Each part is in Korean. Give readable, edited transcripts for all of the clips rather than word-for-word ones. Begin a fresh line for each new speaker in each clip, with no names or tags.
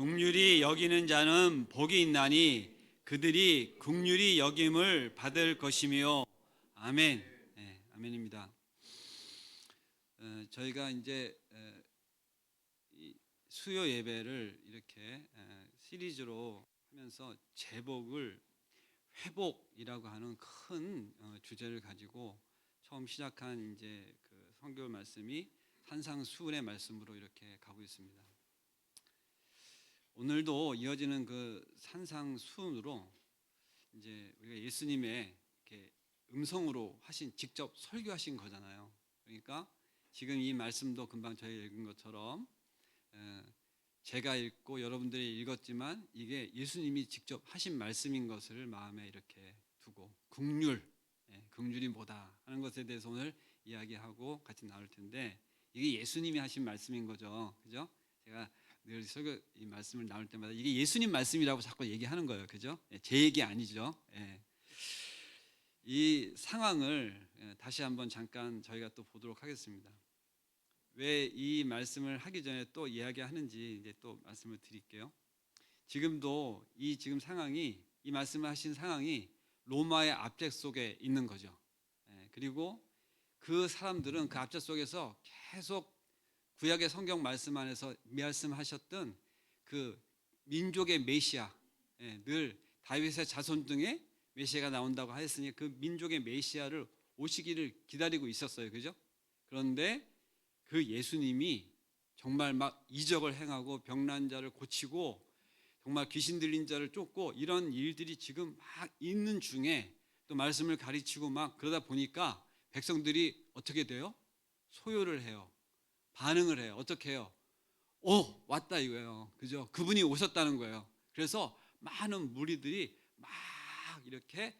긍휼히 여기는 자는 복이 있나니 그들이 긍휼히 여김을 받을 것이며. 아멘. 네, 아멘입니다. 저희가 이제 이 수요 예배를 이렇게 시리즈로 하면서 제복을 회복이라고 하는 큰 주제를 가지고 처음 시작한 이제 그 선교 말씀이 산상수훈의 말씀으로 이렇게 가고 있습니다. 오늘도 이어지는 그 산상수훈으로 이제 우리가 예수님의 이렇게 음성으로 하신 직접 설교하신 거잖아요. 그러니까 지금 이 말씀도 금방 저희가 읽은 것처럼 제가 읽고 여러분들이 읽었지만 이게 예수님이 직접 하신 말씀인 것을 마음에 이렇게 두고 긍휼이 뭐다 하는 것에 대해서 오늘 이야기하고 같이 나눌 텐데, 이게 예수님이 하신 말씀인 거죠. 그죠? 제가 늘 설교 이 말씀을 나눌 때마다 이게 예수님 말씀이라고 자꾸 얘기하는 거예요. 그죠? 제 얘기 아니죠. 이 상황을 다시 한번 잠깐 저희가 또 보도록 하겠습니다. 왜 이 말씀을 하기 전에 또 이야기하는지 이제 또 말씀을 드릴게요. 지금도 지금 상황이, 이 말씀을 하신 상황이 로마의 압제 속에 있는 거죠. 그리고 그 사람들은 그 압제 속에서 계속 구약의 성경 말씀 안에서 말씀하셨던 그 민족의 메시아, 늘 다윗의 자손 등의 메시아가 나온다고 하였으니 그 민족의 메시아를 오시기를 기다리고 있었어요. 그죠? 그런데 그 예수님이 정말 막 이적을 행하고 병난 자를 고치고 정말 귀신 들린 자를 쫓고 이런 일들이 지금 막 있는 중에 또 말씀을 가르치고 막 그러다 보니까 백성들이 어떻게 돼요? 소요를 해요. 반응을 해요. 어떻게 해요? 왔다 이거예요. 그죠? 그분이 오셨다는 거예요. 그래서 많은 무리들이 막 이렇게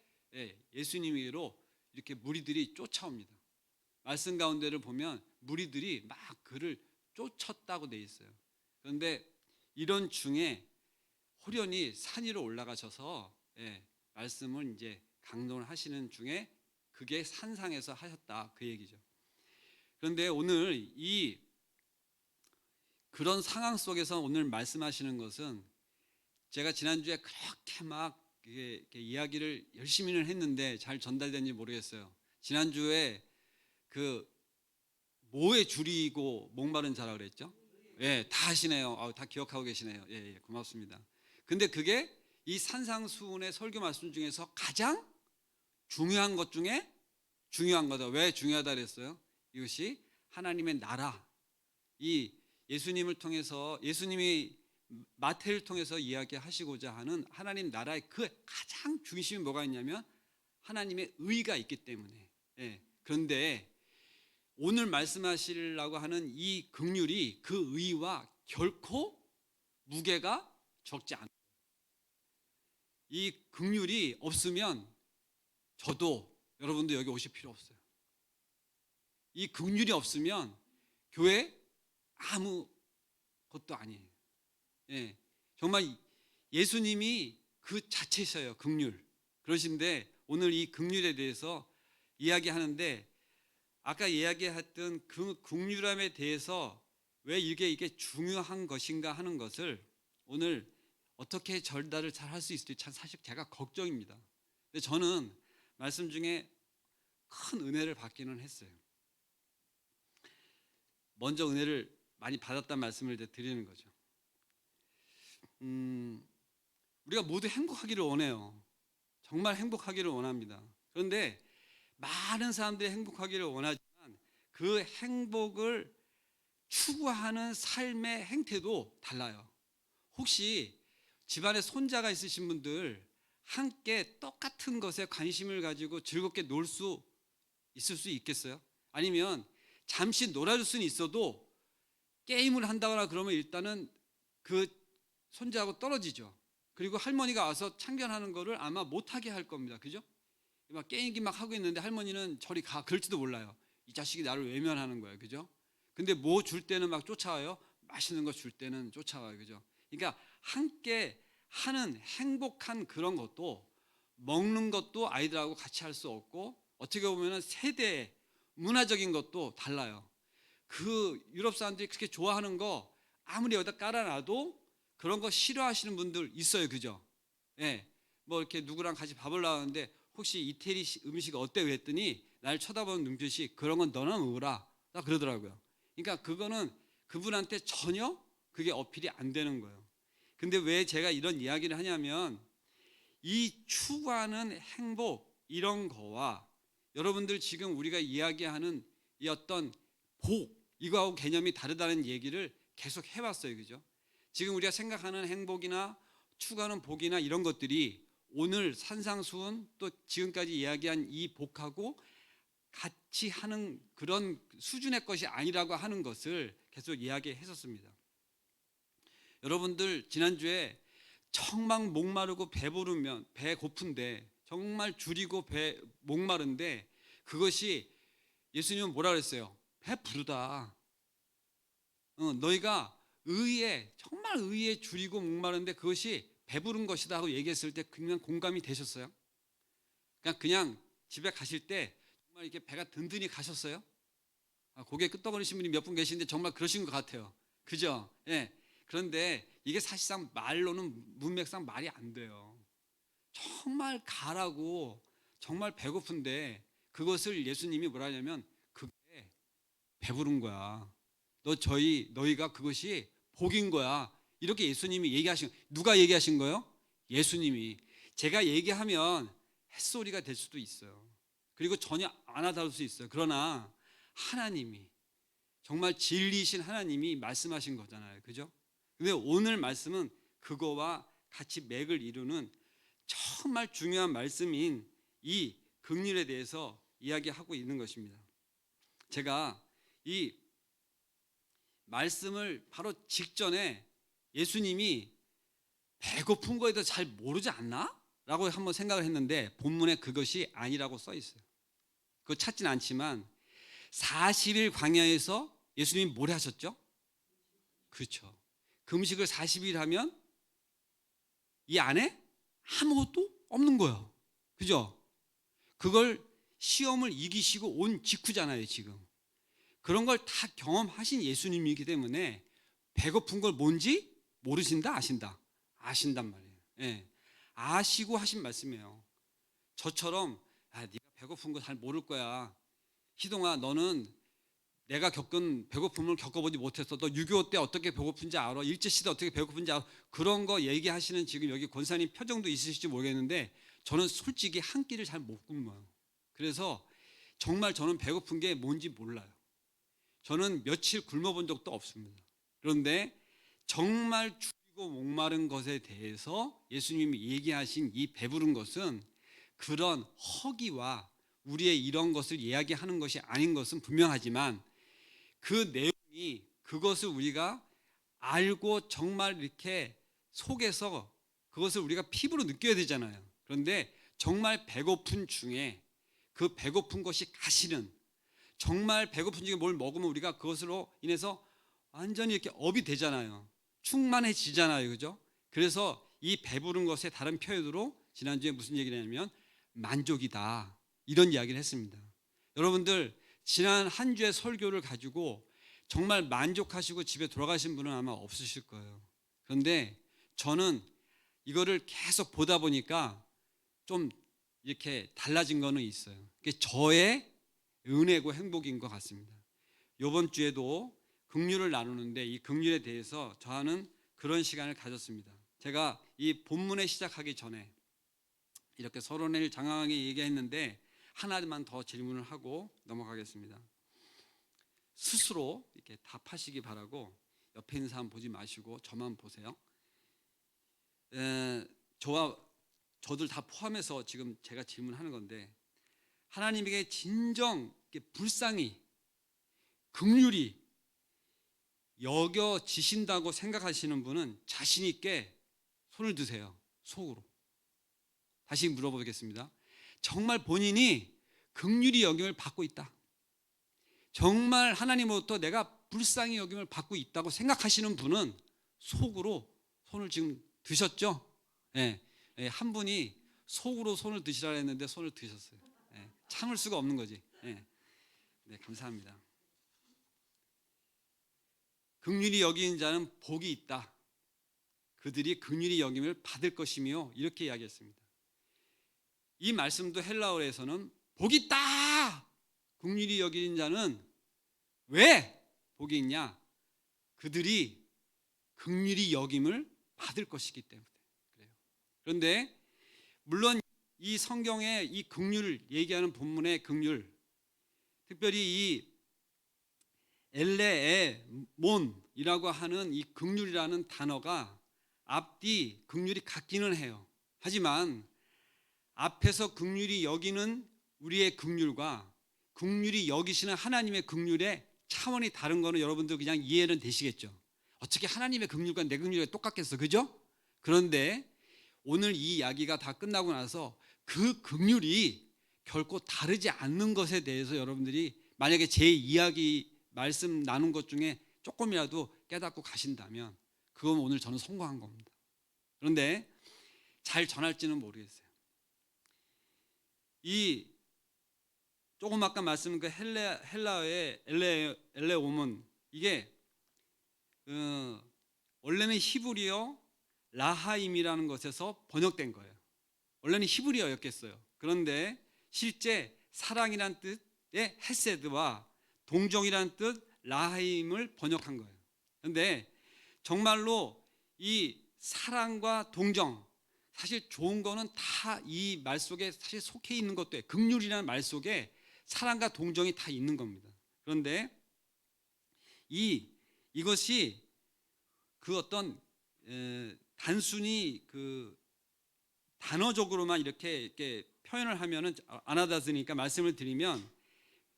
예수님으로 이렇게 무리들이 쫓아옵니다. 말씀 가운데를 보면 무리들이 막 그를 쫓았다고 돼 있어요. 그런데 이런 중에 호련히 산 위로 올라가셔서 말씀을 이제 강론을 하시는 중에 그게 산상에서 하셨다 그 얘기죠. 그런데 오늘 그런 상황 속에서 오늘 말씀하시는 것은, 제가 지난주에 그렇게 막 이렇게 이야기를 열심히는 했는데 잘 전달된지 모르겠어요. 지난주에 그 뭐에 줄이고 목마른 자라 그랬죠? 다 하시네요. 다 기억하고 계시네요. 고맙습니다. 근데 그게 이 산상수훈의 설교 말씀 중에서 가장 중요한 것 중에 중요한 거다. 왜 중요하다 그랬어요? 이것이 하나님의 나라, 이 예수님을 통해서, 예수님이 마태를 통해서 이야기하시고자 하는 하나님 나라의 그 가장 중심이 뭐가 있냐면 하나님의 의가 있기 때문에. 그런데 오늘 말씀하시려고 하는 이 긍휼이 그 의와 결코 무게가 적지 않아요. 이 긍휼이 없으면 저도 여러분도 여기 오실 필요 없어요. 이 긍휼이 없으면 교회 아무것도 아니에요. 정말 예수님이 그 자체셔요. 긍휼. 그러신데 오늘 이 긍휼에 대해서 이야기하는데, 아까 이야기했던 그 긍휼함에 대해서 왜 이게 중요한 것인가 하는 것을 오늘 어떻게 전달을 잘 할 수 있을지 참 사실 제가 걱정입니다. 근데 저는 말씀 중에 큰 은혜를 받기는 했어요. 먼저 은혜를 많이 받았다는 말씀을 드리는 거죠. 우리가 모두 행복하기를 원해요. 정말 행복하기를 원합니다. 그런데 많은 사람들이 행복하기를 원하지만 그 행복을 추구하는 삶의 행태도 달라요. 혹시 집안에 손자가 있으신 분들 함께 똑같은 것에 관심을 가지고 즐겁게 놀 수 있을 수 있겠어요? 아니면 잠시 놀아줄 수는 있어도 게임을 한다거나 그러면 일단은 그 손자하고 떨어지죠. 그리고 할머니가 와서 참견하는 거를 아마 못하게 할 겁니다. 그죠? 막 게임기 막 하고 있는데 할머니는 저리 가, 그럴지도 몰라요. 이 자식이 나를 외면하는 거예요. 그죠? 근데 뭐 줄 때는 막 쫓아와요. 맛있는 거 줄 때는 쫓아와요. 그죠? 그러니까 함께 하는 행복한 그런 것도, 먹는 것도 아이들하고 같이 할 수 없고, 어떻게 보면 세대 문화적인 것도 달라요. 그 유럽 사람들이 그렇게 좋아하는 거 아무리 여기다 깔아놔도 그런 거 싫어하시는 분들 있어요, 그죠? 예, 뭐 이렇게 누구랑 같이 밥을 나가는데 혹시 이태리 음식 어때? 그랬더니 날 쳐다보는 눈빛이 그런 건 너나 먹으라, 딱 그러더라고요. 그러니까 그거는 그분한테 전혀 그게 어필이 안 되는 거예요. 근데 왜 제가 이런 이야기를 하냐면 이 추구하는 행복 이런 거와 여러분들 지금 우리가 이야기하는 이 어떤 복 이거하고 개념이 다르다는 얘기를 계속 해왔어요, 그죠? 지금 우리가 생각하는 행복이나 추구하는 복이나 이런 것들이 오늘 산상수훈 또 지금까지 이야기한 이 복하고 같이 하는 그런 수준의 것이 아니라고 하는 것을 계속 이야기했었습니다. 여러분들 지난주에 정말 목마르고 배부르면 배 고픈데 정말 줄이고 배 목마른데 그것이 예수님은 뭐라 그랬어요? 배 부르다. 너희가 의에 정말 의에 줄이고 목마른데 그것이 배부른 것이다 하고 얘기했을 때 그냥 공감이 되셨어요? 그냥 집에 가실 때 정말 이렇게 배가 든든히 가셨어요? 고개 끄덕거리신 분이 몇 분 계시는데 정말 그러신 것 같아요. 그죠? 예. 그런데 이게 사실상 말로는 문맥상 말이 안 돼요. 정말 가라고 정말 배고픈데 그것을 예수님이 뭐라 하냐면 그게 배부른 거야. 너희가 그것이 복인 거야. 이렇게 예수님이 얘기하신, 누가 얘기하신 거예요? 예수님이. 제가 얘기하면 햇소리가 될 수도 있어요. 그리고 전혀 안 와닿을 수 있어요. 그러나 하나님이 정말 진리이신 하나님이 말씀하신 거잖아요. 그죠? 근데 오늘 말씀은 그거와 같이 맥을 이루는 정말 중요한 말씀인 이 긍휼에 대해서 이야기하고 있는 것입니다. 제가 이 말씀을 바로 직전에 예수님이 배고픈 거에 대해서 잘 모르지 않나? 라고 한번 생각을 했는데 본문에 그것이 아니라고 써 있어요. 그거 찾진 않지만 40일 광야에서 예수님이 뭘 하셨죠? 그렇죠. 금식을 40일 하면 이 안에 아무것도 없는 거예요. 그죠? 그걸 시험을 이기시고 온 직후잖아요, 지금. 그런 걸 다 경험하신 예수님이기 때문에 배고픈 걸 뭔지 모르신다, 아신다? 아신단 말이에요. 예. 아시고 하신 말씀이에요. 저처럼 네가 배고픈 거 잘 모를 거야. 희동아, 너는 내가 겪은 배고픔을 겪어보지 못했어. 너 6.25 때 어떻게 배고픈지 알아? 일제시대 어떻게 배고픈지 알아? 그런 거 얘기하시는 지금 여기 권사님 표정도 있으실지 모르겠는데 저는 솔직히 한 끼를 잘 못 굶어요. 그래서 정말 저는 배고픈 게 뭔지 몰라요. 저는 며칠 굶어본 적도 없습니다. 그런데 정말 죽이고 목마른 것에 대해서 예수님이 얘기하신 이 배부른 것은 그런 허기와 우리의 이런 것을 이야기하는 것이 아닌 것은 분명하지만 그 내용이 그것을 우리가 알고 정말 이렇게 속에서 그것을 우리가 피부로 느껴야 되잖아요. 그런데 정말 배고픈 중에 그 배고픈 것이 가시는 정말 배고픈 중에 뭘 먹으면 우리가 그것으로 인해서 완전히 이렇게 업이 되잖아요. 충만해지잖아요. 그죠? 그래서 이 배부른 것의 다른 표현으로 지난주에 무슨 얘기를 했냐면 만족이다. 이런 이야기를 했습니다. 여러분들 지난 한 주의 설교를 가지고 정말 만족하시고 집에 돌아가신 분은 아마 없으실 거예요. 그런데 저는 이거를 계속 보다 보니까 좀 이렇게 달라진 거는 있어요. 그게 저의 은혜고 행복인 것 같습니다. 이번 주에도 긍휼을 나누는데 이 긍휼에 대해서 저하는 그런 시간을 가졌습니다. 제가 이 본문에 시작하기 전에 이렇게 서론을 장황하게 얘기했는데 하나만 더 질문을 하고 넘어가겠습니다. 스스로 이렇게 답하시기 바라고 옆에 있는 사람 보지 마시고 저만 보세요. 저들 다 포함해서 지금 제가 질문하는 건데 하나님에게 진정 불쌍히 긍휼히 여겨지신다고 생각하시는 분은 자신 있게 손을 드세요. 속으로. 다시 물어보겠습니다. 정말 본인이 긍휼히 여김을 받고 있다. 정말 하나님으로부터 내가 불쌍히 여김을 받고 있다고 생각하시는 분은 속으로 손을 지금 드셨죠? 예, 한 분이 속으로 손을 드시라 했는데 손을 드셨어요. 참을 수가 없는 거지. 네, 감사합니다. 긍휼히 여기는 자는 복이 있다. 그들이 긍휼히 여김을 받을 것이며 이렇게 이야기했습니다. 이 말씀도 헬라어에서는 복이 있다. 긍휼히 여기는 자는 왜 복이 있냐? 그들이 긍휼히 여김을 받을 것이기 때문에 그래요. 그런데 물론 이 성경에 이 긍휼을 얘기하는 본문의 긍휼, 특별히 이 엘레에몬이라고 하는 이 긍휼이라는 단어가 앞뒤 긍휼이 같기는 해요. 하지만 앞에서 긍휼히 여기는 우리의 긍휼과 긍휼히 여기시는 하나님의 긍휼의 차원이 다른 거는 여러분들 그냥 이해는 되시겠죠. 어떻게 하나님의 긍휼과 내 긍휼이 똑같겠어, 그죠? 그런데 오늘 이 이야기가 다 끝나고 나서 그 긍휼이 결코 다르지 않는 것에 대해서 여러분들이 만약에 제 이야기 말씀 나눈 것 중에 조금이라도 깨닫고 가신다면 그건 오늘 저는 성공한 겁니다. 그런데 잘 전할지는 모르겠어요. 이 조금 아까 말씀한 그 헬라어의 엘레오몬, 이게 원래는 히브리어 라하임이라는 것에서 번역된 거예요. 원래는 히브리어였겠어요. 그런데 실제 사랑이란 뜻의 헤세드와 동정이란 뜻 라하임을 번역한 거예요. 그런데 정말로 이 사랑과 동정, 사실 좋은 거는 다 이 말 속에 사실 속해 있는 것도, 긍휼이라는 말 속에 사랑과 동정이 다 있는 겁니다. 그런데 이것이 그 어떤 단순히 그 단어적으로만 이렇게 표현을 하면은 안 와닿으니까 말씀을 드리면,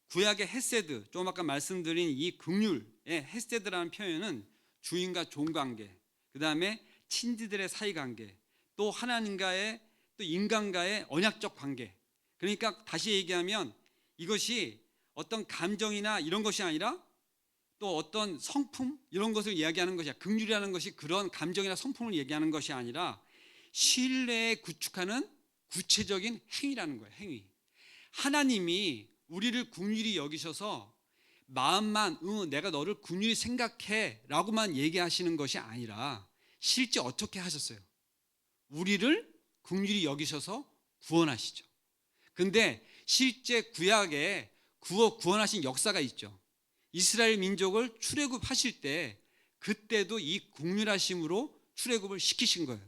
구약의 헤세드, 조금 아까 말씀드린 이 긍휼의 헤세드라는 표현은 주인과 종 관계, 그 다음에 친지들의 사이 관계, 또 하나님과의, 또 인간과의 언약적 관계. 그러니까 다시 얘기하면 이것이 어떤 감정이나 이런 것이 아니라 또 어떤 성품 이런 것을 이야기하는 것이야. 긍휼이라는 것이 그런 감정이나 성품을 얘기하는 것이 아니라 신뢰에 구축하는 구체적인 행위라는 거예요. 행위. 하나님이 우리를 긍휼히 여기셔서 마음만 내가 너를 긍휼히 생각해 라고만 얘기하시는 것이 아니라 실제 어떻게 하셨어요? 우리를 긍휼히 여기셔서 구원하시죠. 근데 실제 구약에 구원하신 역사가 있죠. 이스라엘 민족을 출애굽하실 때 그때도 이 긍휼하심으로 출애굽을 시키신 거예요.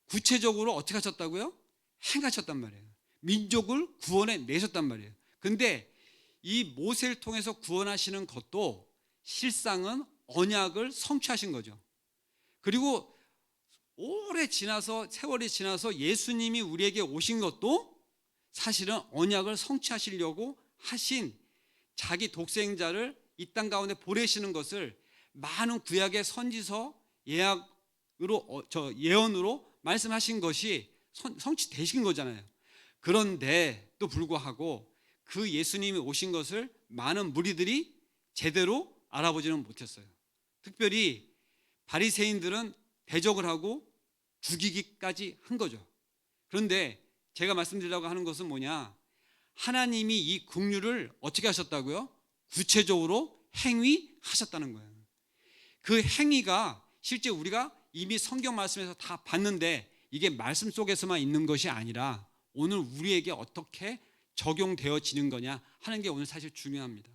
구체적으로 어떻게 하셨다고요? 행하셨단 말이에요. 민족을 구원해 내셨단 말이에요. 근데 이 모세를 통해서 구원하시는 것도 실상은 언약을 성취하신 거죠. 그리고 오래 지나서, 세월이 지나서 예수님이 우리에게 오신 것도 사실은 언약을 성취하시려고 하신 자기 독생자를 이 땅 가운데 보내시는 것을 많은 구약의 선지서 예언으로 말씀하신 것이 성취되신 거잖아요. 그런데도 불구하고 그 예수님이 오신 것을 많은 무리들이 제대로 알아보지는 못했어요. 특별히 바리새인들은 대적을 하고 죽이기까지 한 거죠. 그런데 제가 말씀드리려고 하는 것은 뭐냐? 하나님이 이 긍휼을 어떻게 하셨다고요? 구체적으로 행위하셨다는 거예요. 그 행위가 실제 우리가 이미 성경 말씀에서 다 봤는데 이게 말씀 속에서만 있는 것이 아니라 오늘 우리에게 어떻게 적용되어지는 거냐 하는 게 오늘 사실 중요합니다.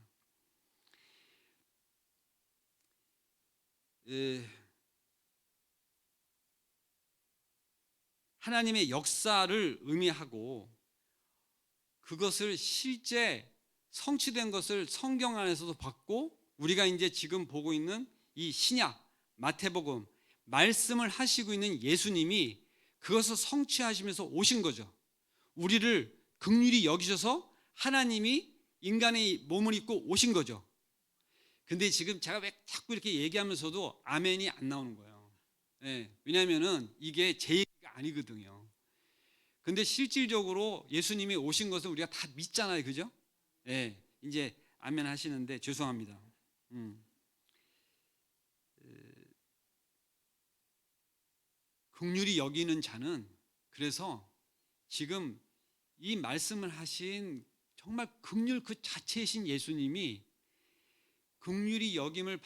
하나님의 역사를 의미하고 그것을 실제 성취된 것을 성경 안에서도 봤고, 우리가 이제 지금 보고 있는 이 신약 마태복음 말씀을 하시고 있는 예수님이 그것을 성취하시면서 오신 거죠. 우리를 긍휼히 여기셔서 하나님이 인간의 몸을 입고 오신 거죠. 근데 지금 제가 왜 자꾸 이렇게 얘기하면서도 아멘이 안 나오는 거예요. 왜냐하면은 이게 제 얘기가 아니거든요. 근데 실질적으로 예수님이 오신 것을 우리가 다 믿잖아요, 그죠? 이제 아멘 하시는데 죄송합니다. 긍휼히 여기는 자는, 그래서 지금 이 말씀을 하신 정말 긍휼 그 자체이신 예수님이 긍휼히 여기는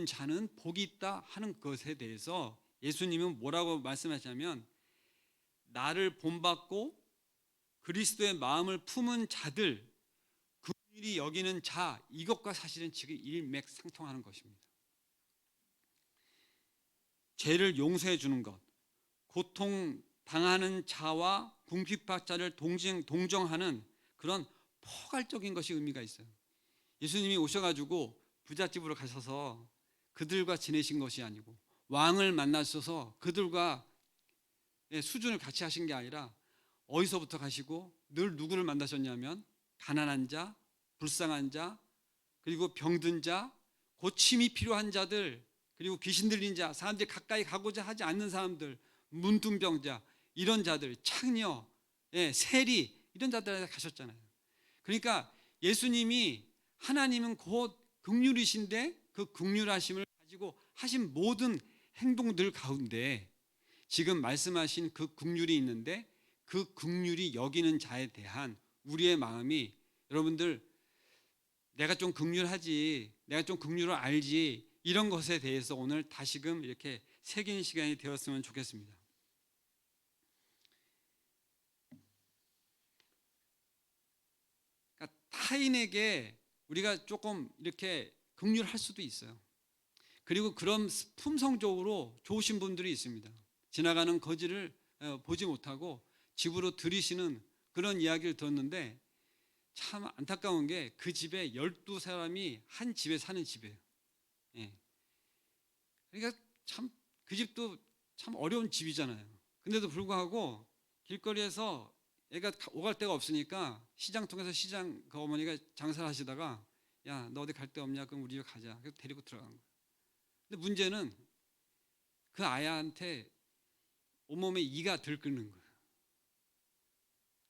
자는 복이 있다 하는 것에 대해서 예수님은 뭐라고 말씀하시냐면, 나를 본받고 그리스도의 마음을 품은 자들, 긍휼히 여기는 자, 이것과 사실은 지금 일맥상통하는 것입니다. 죄를 용서해 주는 것, 고통 당하는 자와 궁핍박자를 동정하는 그런 포괄적인 것이 의미가 있어요. 예수님이 오셔가지고 부잣집으로 가셔서 그들과 지내신 것이 아니고, 왕을 만나셔서 그들과 수준을 같이 하신 게 아니라, 어디서부터 가시고 늘 누구를 만나셨냐면 가난한 자, 불쌍한 자, 그리고 병든 자, 고침이 필요한 자들, 그리고 귀신 들린 자, 사람들이 가까이 가고자 하지 않는 사람들, 문둥병자, 이런 자들, 창녀, 세리, 이런 자들한테 가셨잖아요. 그러니까 예수님이, 하나님은 곧 긍휼이신데 그 긍휼하심을 가지고 하신 모든 행동들 가운데 지금 말씀하신 그 긍휼이 있는데, 그 긍휼이 여기는 자에 대한 우리의 마음이, 여러분들, 내가 좀 긍휼하지, 내가 좀 긍휼을 알지, 이런 것에 대해서 오늘 다시금 이렇게 새기는 시간이 되었으면 좋겠습니다. 그러니까 타인에게 우리가 조금 이렇게 긍휼할 수도 있어요. 그리고 그런 품성적으로 좋으신 분들이 있습니다. 지나가는 거지를 보지 못하고 집으로 들이시는 그런 이야기를 들었는데, 참 안타까운 게 그 집에 12사람이 한 집에 사는 집이에요. 그러니까 참 그 집도 참 어려운 집이잖아요. 근데도 불구하고 길거리에서 애가 오갈 데가 없으니까 시장 통해서 시장 그 어머니가 장사를 하시다가, 야, 너 어디 갈 데 없냐? 그럼 우리 집에 가자. 그래서 데리고 들어간 거예요. 근데 문제는 그 아이한테 온몸에 이가 들끓는 거예요.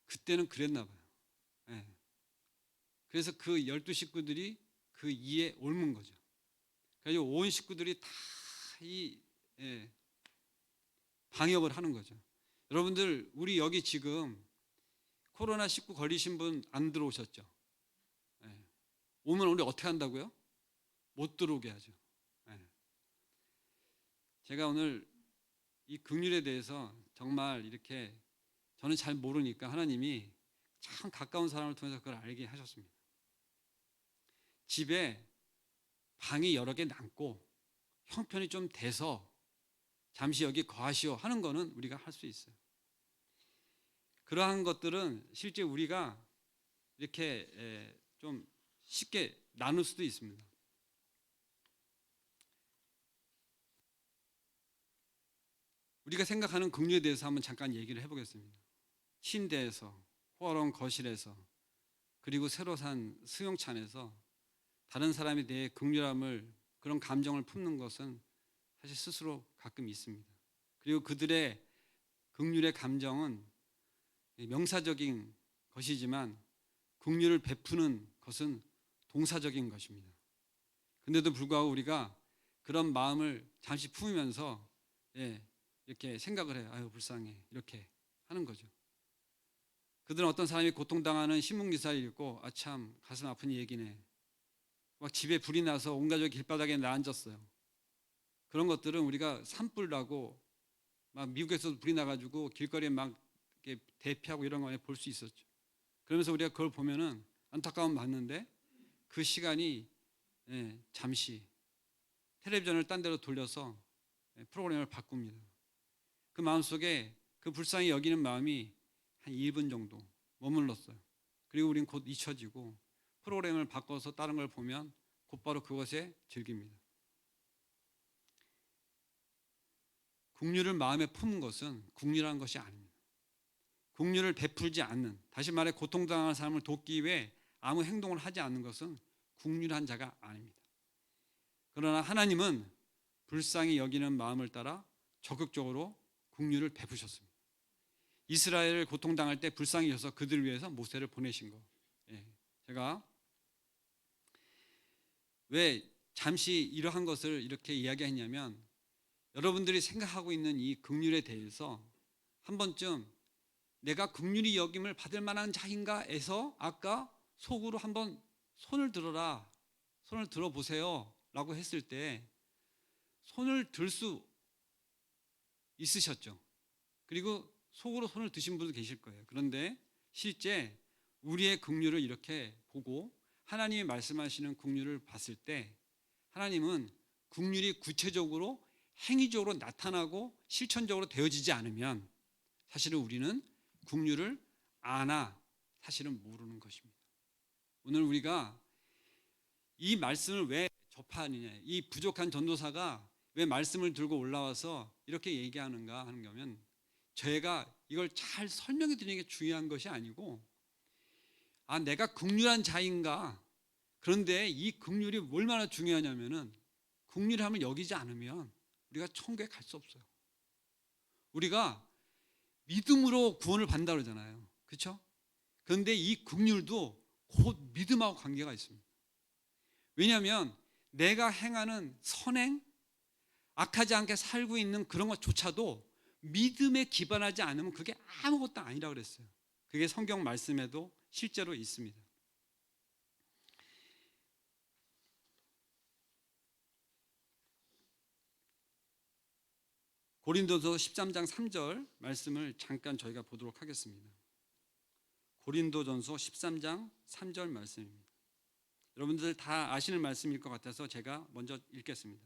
그때는 그랬나 봐요. 그래서 그 12식구들이 그 이에 옮은 거죠. 그래서 온 식구들이 다 이 방역을 하는 거죠. 여러분들, 우리 여기 지금 코로나19 걸리신 분 안 들어오셨죠? 오면 우리 어떻게 한다고요? 못 들어오게 하죠. 제가 오늘 이 긍휼에 대해서 정말 이렇게, 저는 잘 모르니까 하나님이 참 가까운 사람을 통해서 그걸 알게 하셨습니다. 집에 방이 여러 개 남고 형편이 좀 돼서 잠시 여기 거하시오 하는 거는 우리가 할 수 있어요. 그러한 것들은 실제 우리가 이렇게 좀 쉽게 나눌 수도 있습니다. 우리가 생각하는 긍휼에 대해서 한번 잠깐 얘기를 해보겠습니다. 침대에서, 호화로운 거실에서, 그리고 새로 산 수용차 안에서 다른 사람에 대해 긍휼함을, 그런 감정을 품는 것은 사실 스스로 가끔 있습니다. 그리고 그들의 긍휼의 감정은 명사적인 것이지만 긍휼을 베푸는 것은 동사적인 것입니다. 그런데도 불구하고 우리가 그런 마음을 잠시 품으면서 이렇게 생각을 해요. 아유, 불쌍해, 이렇게 하는 거죠. 그들은 어떤 사람이 고통당하는 신문기사를 읽고, 아, 참 가슴 아픈 얘기네, 막 집에 불이 나서 온 가족이 길바닥에 나앉았어요. 그런 것들은 우리가 산불 나고 막 미국에서도 불이 나가지고 길거리에 막 이렇게 대피하고 이런 거 볼 수 있었죠. 그러면서 우리가 그걸 보면은 안타까움 받는데, 그 시간이 잠시 텔레비전을 딴 데로 돌려서 프로그램을 바꿉니다. 그 마음속에 그 불쌍히 여기는 마음이 한 1분 정도 머물렀어요. 그리고 우리는 곧 잊혀지고 프로그램을 바꿔서 다른 걸 보면 곧바로 그것에 즐깁니다. 긍휼을 마음에 품은 것은 긍휼한 것이 아닙니다. 긍휼을 베풀지 않는, 다시 말해 고통당하는 사람을 돕기 위해 아무 행동을 하지 않는 것은 긍휼한 자가 아닙니다. 그러나 하나님은 불쌍히 여기는 마음을 따라 적극적으로 긍휼을 베푸셨습니다. 이스라엘을 고통당할 때 불쌍히 여겨서 그들을 위해서 모세를 보내신 거. 제가 왜 잠시 이러한 것을 이렇게 이야기했냐면, 여러분들이 생각하고 있는 이 긍휼에 대해서 한 번쯤 내가 긍휼히 여김을 받을 만한 자인가에서 아까 속으로 한번 손을 들어라, 손을 들어보세요라고 했을 때 손을 들 수 있으셨죠. 그리고 속으로 손을 드신 분도 계실 거예요. 그런데 실제 우리의 긍휼을 이렇게 보고 하나님이 말씀하시는 긍휼을 봤을 때 하나님은 긍휼이 구체적으로 행위적으로 나타나고 실천적으로 되어지지 않으면 사실은 우리는 긍휼을 아나 사실은 모르는 것입니다. 오늘 우리가 이 말씀을 왜 접하느냐, 이 부족한 전도사가 왜 말씀을 들고 올라와서 이렇게 얘기하는가 하는 거면 저희가 이걸 잘 설명해 드리는 게 중요한 것이 아니고 내가 긍휼한 자인가, 그런데 이 긍휼이 얼마나 중요하냐면은 긍휼함을 여기지 않으면 우리가 천국에 갈 수 없어요. 우리가 믿음으로 구원을 받는다 그러잖아요. 그렇죠? 그런데 이 긍휼도 곧 믿음하고 관계가 있습니다. 왜냐하면 내가 행하는 선행, 악하지 않게 살고 있는 그런 것조차도 믿음에 기반하지 않으면 그게 아무것도 아니라 그랬어요. 그게 성경 말씀에도 실제로 있습니다. 고린도서 13장 3절 말씀을 잠깐 저희가 보도록 하겠습니다. 고린도전서 13장 3절 말씀입니다. 여러분들 다 아시는 말씀일 것 같아서 제가 먼저 읽겠습니다.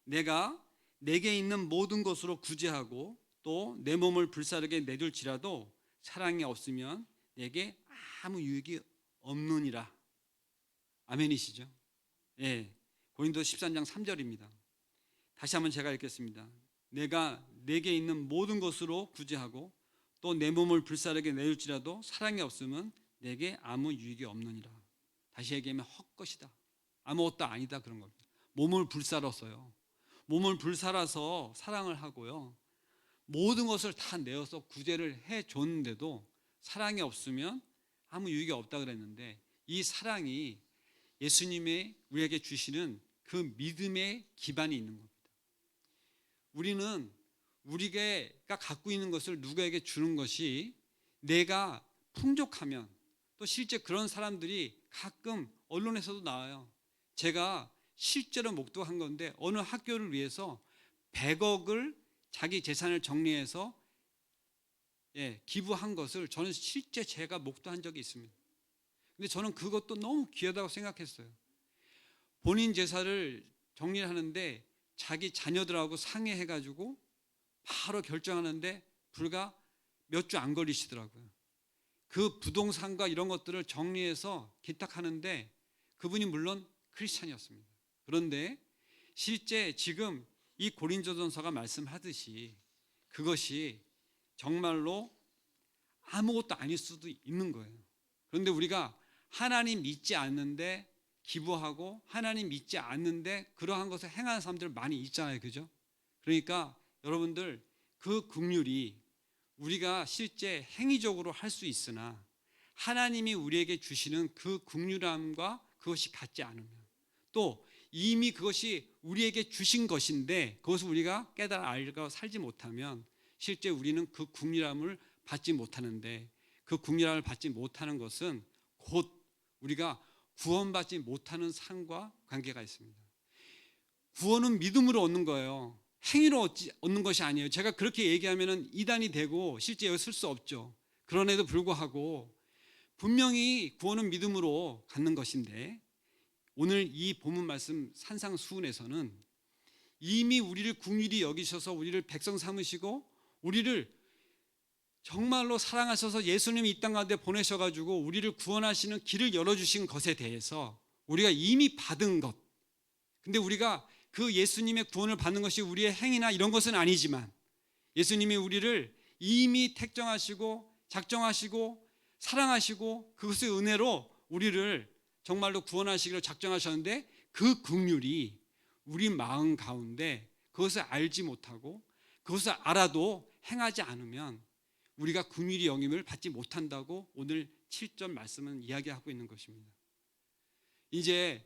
내가 내게 있는 모든 것으로 구제하고 또 내 몸을 불사르게 내둘지라도 사랑이 없으면 내게 아무 유익이 없느니라. 아멘이시죠? 예, 고린도 13장 3절입니다. 다시 한번 제가 읽겠습니다. 내가 내게 있는 모든 것으로 구제하고 또 내 몸을 불사르게 내줄지라도 사랑이 없으면 내게 아무 유익이 없느니라. 다시 얘기하면 헛것이다, 아무것도 아니다, 그런 겁니다. 몸을 불사렀어요. 몸을 불살아서 사랑을 하고요, 모든 것을 다 내어서 구제를 해줬는데도 사랑이 없으면 아무 유익이 없다 그랬는데, 이 사랑이 예수님의 우리에게 주시는 그 믿음의 기반이 있는 겁니다. 우리는 우리가 갖고 있는 것을 누구에게 주는 것이 내가 풍족하면, 또 실제 그런 사람들이 가끔 언론에서도 나와요. 제가 실제로 목도한 건데 어느 학교를 위해서 100억을 자기 재산을 정리해서 기부한 것을 저는 실제 제가 목도한 적이 있습니다. 근데 저는 그것도 너무 귀하다고 생각했어요. 본인 재산을 정리를 하는데 자기 자녀들하고 상의해가지고 바로 결정하는데 불과 몇 주 안 걸리시더라고요. 그 부동산과 이런 것들을 정리해서 기탁하는데 그분이 물론 크리스찬이었습니다. 그런데 실제 지금 이 고린도전서가 말씀하듯이 그것이 정말로 아무것도 아닐 수도 있는 거예요. 그런데 우리가 하나님 믿지 않는데 기부하고 하나님 믿지 않는데 그러한 것을 행하는 사람들 많이 있잖아요. 그죠? 그러니까 여러분들, 그 긍휼이 우리가 실제 행위적으로 할 수 있으나 하나님이 우리에게 주시는 그 긍휼함과 그것이 같지 않으면, 또 이미 그것이 우리에게 주신 것인데 그것을 우리가 깨달아 알고 살지 못하면 실제 우리는 그 긍휼함을 받지 못하는데, 그 긍휼함을 받지 못하는 것은 곧 우리가 구원받지 못하는 삶과 관계가 있습니다. 구원은 믿음으로 얻는 거예요. 행위로 얻는 것이 아니에요. 제가 그렇게 얘기하면 이단이 되고 실제 여기 쓸 수 없죠. 그런에도 불구하고 분명히 구원은 믿음으로 갖는 것인데, 오늘 이 본문 말씀 산상수훈에서는 이미 우리를 긍휼히 여기셔서 우리를 백성 삼으시고 우리를 정말로 사랑하셔서 예수님이 이 땅 가운데 보내셔가지고 우리를 구원하시는 길을 열어주신 것에 대해서 우리가 이미 받은 것, 근데 우리가 그 예수님의 구원을 받는 것이 우리의 행위나 이런 것은 아니지만 예수님이 우리를 이미 택정하시고 작정하시고 사랑하시고 그것의 은혜로 우리를 정말로 구원하시기로 작정하셨는데, 그 긍휼이 우리 마음 가운데 그것을 알지 못하고 그것을 알아도 행하지 않으면 우리가 긍휼히 여김을 받지 못한다고 오늘 7절 말씀은 이야기하고 있는 것입니다. 이제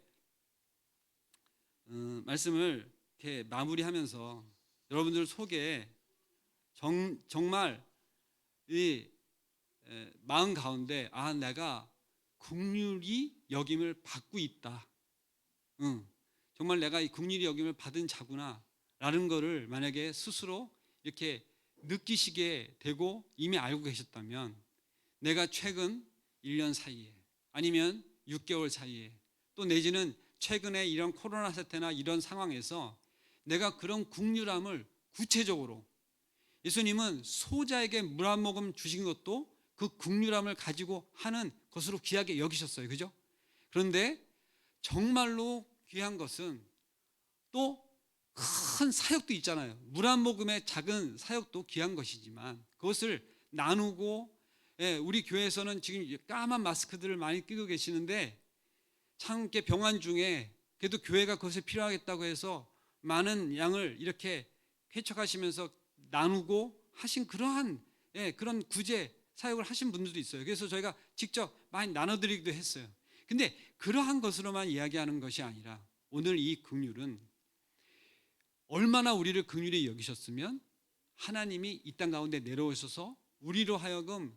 말씀을 이렇게 마무리하면서 여러분들 속에 정말 이 마음 가운데 내가 긍휼히 여김을 받고 있다, 응, 정말 내가 이 긍휼히 여김을 받은 자구나 라는 거를 만약에 스스로 이렇게 느끼시게 되고 이미 알고 계셨다면, 내가 최근 1년 사이에 아니면 6개월 사이에 또 내지는 최근에 이런 코로나 사태나 이런 상황에서 내가 그런 긍휼함을 구체적으로, 예수님은 소자에게 물 한 모금 주신 것도 그 긍휼함을 가지고 하는 것으로 귀하게 여기셨어요. 그죠? 그런데 정말로 귀한 것은 또 큰 사역도 있잖아요. 물 한 모금의 작은 사역도 귀한 것이지만 그것을 나누고, 우리 교회에서는 지금 까만 마스크들을 많이 끼고 계시는데 참 이렇게 병환 중에 그래도 교회가 그것이 필요하겠다고 해서 많은 양을 이렇게 회척하시면서 나누고 하신 그러한, 그런 구제 사역을 하신 분들도 있어요. 그래서 저희가 직접 많이 나눠드리기도 했어요. 근데 그러한 것으로만 이야기하는 것이 아니라 오늘 이 긍휼은 얼마나 우리를 긍휼히 여기셨으면 하나님이 이 땅 가운데 내려오셔서 우리로 하여금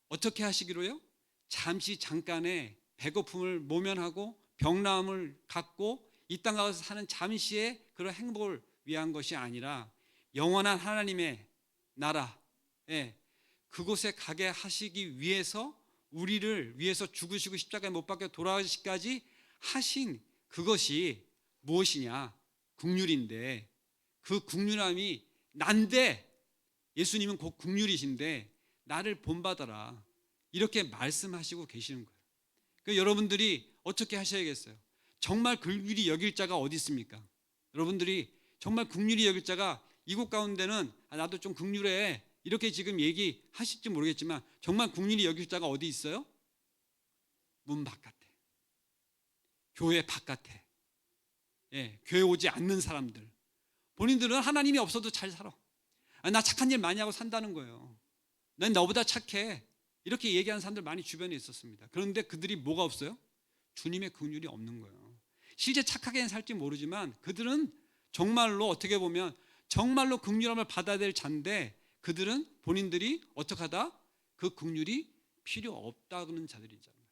어떻게 하시기로요? 잠시 잠깐의 배고픔을 모면하고 병나음을 갖고 이 땅 가운데 사는 잠시의 그런 행복을 위한 것이 아니라 영원한 하나님의 나라, 그곳에 가게 하시기 위해서 우리를 위해서 죽으시고 십자가에 못 박혀 돌아가시기까지 하신 그것이 무엇이냐? 긍휼인데, 그 긍휼함이 난데, 예수님은 곧 긍휼이신데 나를 본받아라 이렇게 말씀하시고 계시는 거예요. 그러니까 여러분들이 어떻게 하셔야겠어요? 정말 긍휼히 여길 자가 어디 있습니까? 여러분들이 정말 긍휼히 여길 자가 이곳 가운데는 나도 좀 긍휼해 이렇게 지금 얘기하실지 모르겠지만 정말 긍휼히 여길 자가 어디 있어요? 문 바깥에, 교회 바깥에, 교회 오지 않는 사람들. 본인들은 하나님이 없어도 잘 살아. 나 착한 일 많이 하고 산다는 거예요. 난 너보다 착해. 이렇게 얘기하는 사람들 많이 주변에 있었습니다. 그런데 그들이 뭐가 없어요? 주님의 긍휼이 없는 거예요. 실제 착하게는 살지 모르지만 그들은 정말로 어떻게 보면 정말로 긍휼함을 받아야 될 자인데 그들은 본인들이 어떻게 하다? 그 긍휼이 필요 없다는 자들이잖아요.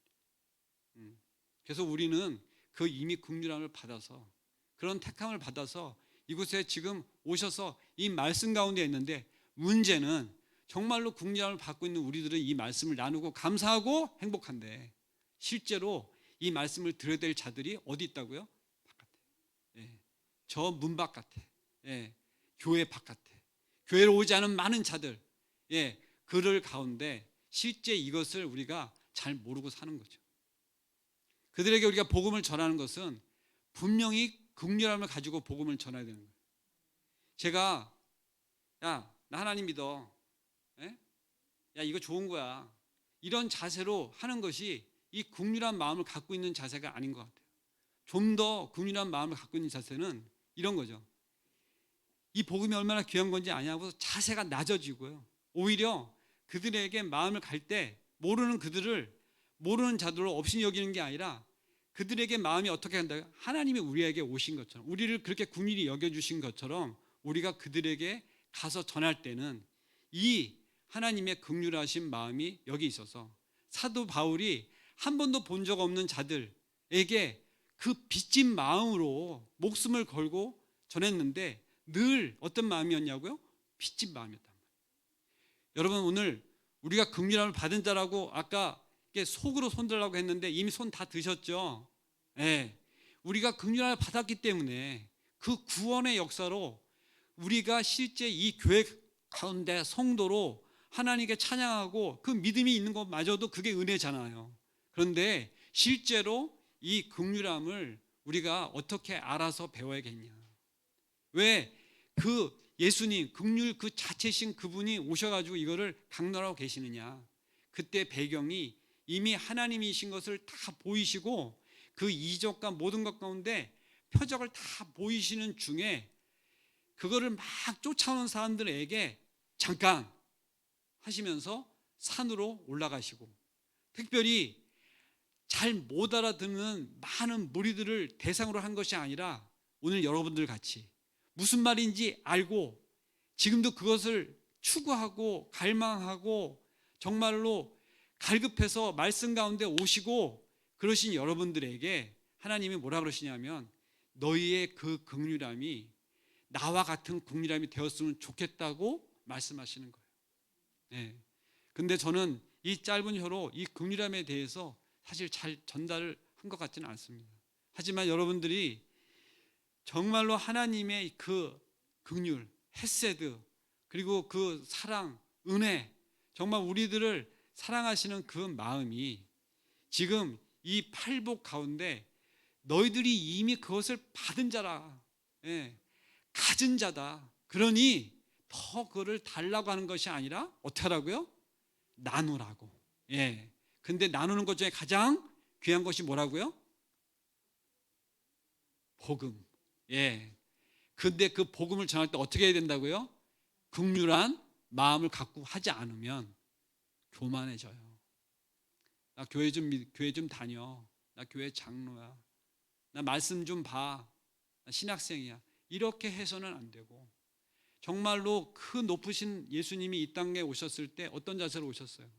그래서 우리는 그 이미 긍휼함을 받아서, 그런 택함을 받아서 이곳에 지금 오셔서 이 말씀 가운데 있는데, 문제는 정말로 긍휼함을 받고 있는 우리들은 이 말씀을 나누고 감사하고 행복한데 실제로 이 말씀을 들어야 될 자들이 어디 있다고요? 바깥에, 저 문 바깥에, 교회 바깥에, 교회로 오지 않은 많은 자들, 그들 가운데 실제 이것을 우리가 잘 모르고 사는 거죠. 그들에게 우리가 복음을 전하는 것은 분명히 긍휼함을 가지고 복음을 전해야 되는 거예요. 제가 야, 나 하나님 믿어. 야, 이거 좋은 거야. 이런 자세로 하는 것이 이 긍휼한 마음을 갖고 있는 자세가 아닌 것 같아요. 좀 더 긍휼한 마음을 갖고 있는 자세는 이런 거죠. 이 복음이 얼마나 귀한 건지 아냐고 자세가 낮아지고요. 오히려 그들에게 마음을 갈 때 모르는 그들을 모르는 자들로 없이 여기는 게 아니라 그들에게 마음이 어떻게 한다? 하나님이 우리에게 오신 것처럼, 우리를 그렇게 긍휼히 여겨주신 것처럼 우리가 그들에게 가서 전할 때는 이 하나님의 긍휼하신 마음이 여기 있어서 사도 바울이 한 번도 본 적 없는 자들에게 그 빚진 마음으로 목숨을 걸고 전했는데 늘 어떤 마음이었냐고요? 빚진 마음이었단 말이에요. 여러분, 오늘 우리가 긍휼함을 받은 자라고 아까 속으로 손들라고 했는데 이미 손 다 드셨죠? 우리가 긍휼함을 받았기 때문에 그 구원의 역사로 우리가 실제 이 교회 가운데 성도로 하나님께 찬양하고 그 믿음이 있는 것마저도 그게 은혜잖아요. 그런데 실제로 이 긍휼함을 우리가 어떻게 알아서 배워야겠냐? 왜 그 예수님 긍휼 그 자체신 그분이 오셔가지고 이거를 강론하고 계시느냐? 그때 배경이 이미 하나님이신 것을 다 보이시고 그 이적과 모든 것 가운데 표적을 다 보이시는 중에 그거를 막 쫓아오는 사람들에게 잠깐 하시면서 산으로 올라가시고, 특별히 잘 못 알아듣는 많은 무리들을 대상으로 한 것이 아니라 오늘 여러분들 같이 무슨 말인지 알고 지금도 그것을 추구하고 갈망하고 정말로 갈급해서 말씀 가운데 오시고 그러신 여러분들에게 하나님이 뭐라 그러시냐면 너희의 그 긍휼함이 나와 같은 긍휼함이 되었으면 좋겠다고 말씀하시는 거예요. 네. 근데 저는 이 짧은 혀로 이 긍휼함에 대해서 사실 잘 전달을 한 것 같지는 않습니다. 하지만 여러분들이 정말로 하나님의 그 긍휼, 헤세드, 그리고 그 사랑, 은혜, 정말 우리들을 사랑하시는 그 마음이 지금 이 팔복 가운데 너희들이 이미 그것을 받은 자라, 예, 가진 자다. 그러니 더 그거를 달라고 하는 것이 아니라 어떻게 하라고요? 나누라고. 예. 근데 나누는 것 중에 가장 귀한 것이 뭐라고요? 복음. 예. 근데 그 복음을 전할 때 어떻게 해야 된다고요? 긍휼한 마음을 갖고 하지 않으면 교만해져요. 나 교회 좀 다녀. 나 교회 장로야. 나 말씀 좀 봐. 나 신학생이야. 이렇게 해서는 안 되고 정말로 그 높으신 예수님이 이 땅에 오셨을 때 어떤 자세로 오셨어요?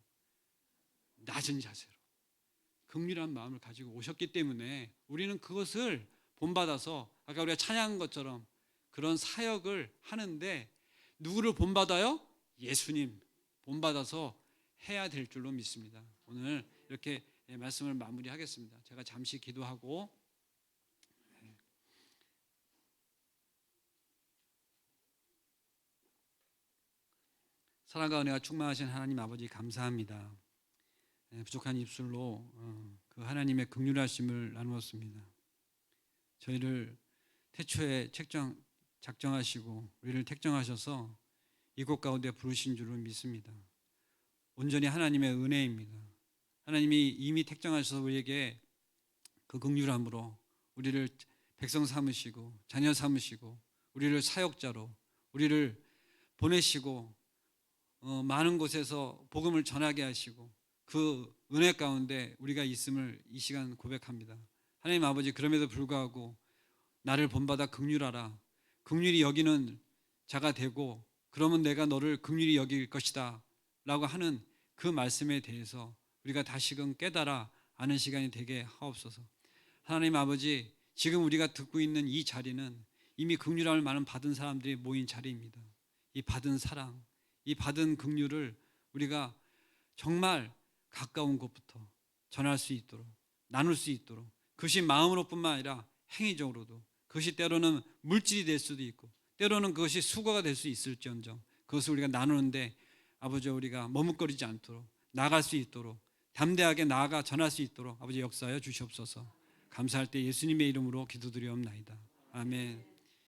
낮은 자세로. 긍휼한 마음을 가지고 오셨기 때문에 우리는 그것을 본받아서 아까 우리가 찬양한 것처럼 그런 사역을 하는데 누구를 본받아요? 예수님 본받아서 해야 될 줄로 믿습니다. 오늘 이렇게 말씀을 마무리하겠습니다. 제가 잠시 기도하고 사랑과 은혜가 충만하신 하나님 아버지 감사합니다. 부족한 입술로 그 하나님의 긍휼하심을 나누었습니다. 저희를 태초에 작정하시고 우리를 택정하셔서 이곳 가운데 부르신 줄을 믿습니다. 온전히 하나님의 은혜입니다. 하나님이 이미 택정하셔서 우리에게 그 긍휼함으로 우리를 백성 삼으시고 자녀 삼으시고 우리를 사역자로 우리를 보내시고 많은 곳에서 복음을 전하게 하시고 그 은혜 가운데 우리가 있음을 이 시간 고백합니다. 하나님 아버지, 그럼에도 불구하고 나를 본받아 긍휼하라. 긍휼히 여기는 자가 되고 그러면 내가 너를 긍휼히 여길 것이다 라고 하는 그 말씀에 대해서 우리가 다시금 깨달아 아는 시간이 되게 하옵소서. 하나님 아버지, 지금 우리가 듣고 있는 이 자리는 이미 긍휼함을 많은 받은 사람들이 모인 자리입니다. 이 받은 사랑, 이 받은 긍휼을 우리가 정말 가까운 곳부터 전할 수 있도록, 나눌 수 있도록, 그것이 마음으로뿐만 아니라 행위적으로도, 그것이 때로는 물질이 될 수도 있고 때로는 그것이 수고가 될 수 있을지언정 그것을 우리가 나누는데 아버지, 우리가 머뭇거리지 않도록 나아갈 수 있도록 담대하게 나아가 전할 수 있도록 아버지 역사하여 주시옵소서. 감사할 때 예수님의 이름으로 기도드리옵나이다. 아멘.